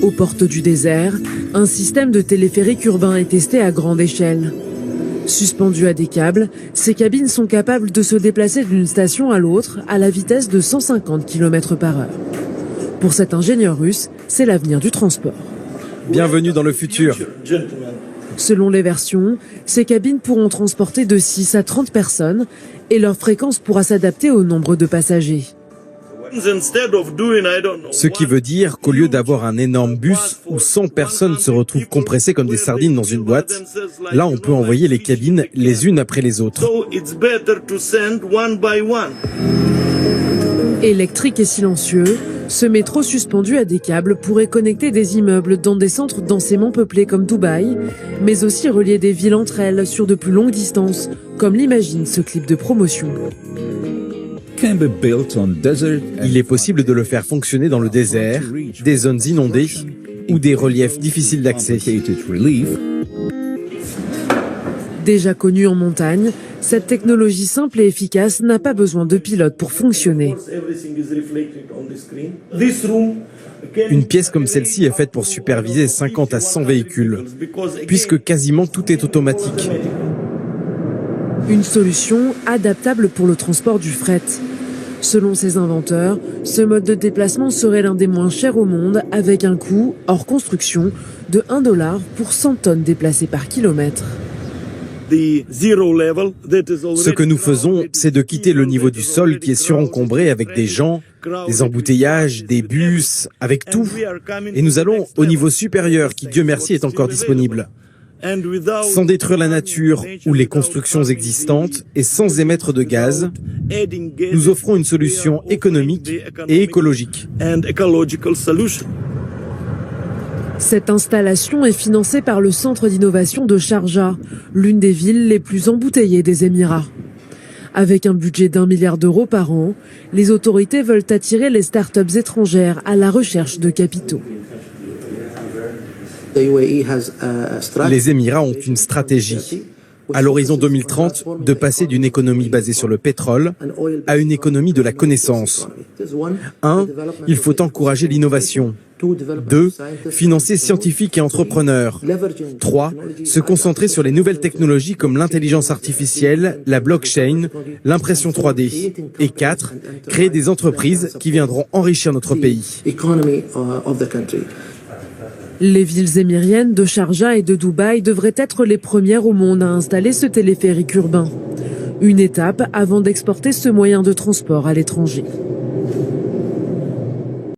Aux portes du désert, un système de téléphérique urbain est testé à grande échelle. Suspendues à des câbles, ces cabines sont capables de se déplacer d'une station à l'autre à la vitesse de 150 km/h. Pour cet ingénieur russe, c'est l'avenir du transport. Bienvenue dans le futur. Selon les versions, ces cabines pourront transporter de 6 à 30 personnes et leur fréquence pourra s'adapter au nombre de passagers. Ce qui veut dire qu'au lieu d'avoir un énorme bus où 100 personnes se retrouvent compressées comme des sardines dans une boîte, là on peut envoyer les cabines les unes après les autres. Électrique et silencieux, ce métro suspendu à des câbles pourrait connecter des immeubles dans des centres densément peuplés comme Dubaï, mais aussi relier des villes entre elles sur de plus longues distances, comme l'imagine ce clip de promotion. Il est possible de le faire fonctionner dans le désert, des zones inondées ou des reliefs difficiles d'accès. Déjà connue en montagne, cette technologie simple et efficace n'a pas besoin de pilote pour fonctionner. Une pièce comme celle-ci est faite pour superviser 50 à 100 véhicules, puisque quasiment tout est automatique. Une solution adaptable pour le transport du fret. Selon ses inventeurs, ce mode de déplacement serait l'un des moins chers au monde, avec un coût, hors construction, de $1 pour 100 tonnes déplacées par kilomètre. Ce que nous faisons, c'est de quitter le niveau du sol qui est surencombré avec des gens, des embouteillages, des bus, avec tout. Et nous allons au niveau supérieur qui, Dieu merci, est encore disponible. Sans détruire la nature ou les constructions existantes et sans émettre de gaz, nous offrons une solution économique et écologique. Cette installation est financée par le centre d'innovation de Sharjah, l'une des villes les plus embouteillées des Émirats. Avec un budget d'1 milliard d'euros par an, les autorités veulent attirer les start-up étrangères à la recherche de capitaux. Les Émirats ont une stratégie, à l'horizon 2030, de passer d'une économie basée sur le pétrole à une économie de la connaissance. 1. Il faut encourager l'innovation. 2. Financer scientifiques et entrepreneurs. 3. Se concentrer sur les nouvelles technologies comme l'intelligence artificielle, la blockchain, l'impression 3D. Et 4. Créer des entreprises qui viendront enrichir notre pays. Les villes émiriennes de Sharjah et de Dubaï devraient être les premières au monde à installer ce téléphérique urbain. Une étape avant d'exporter ce moyen de transport à l'étranger.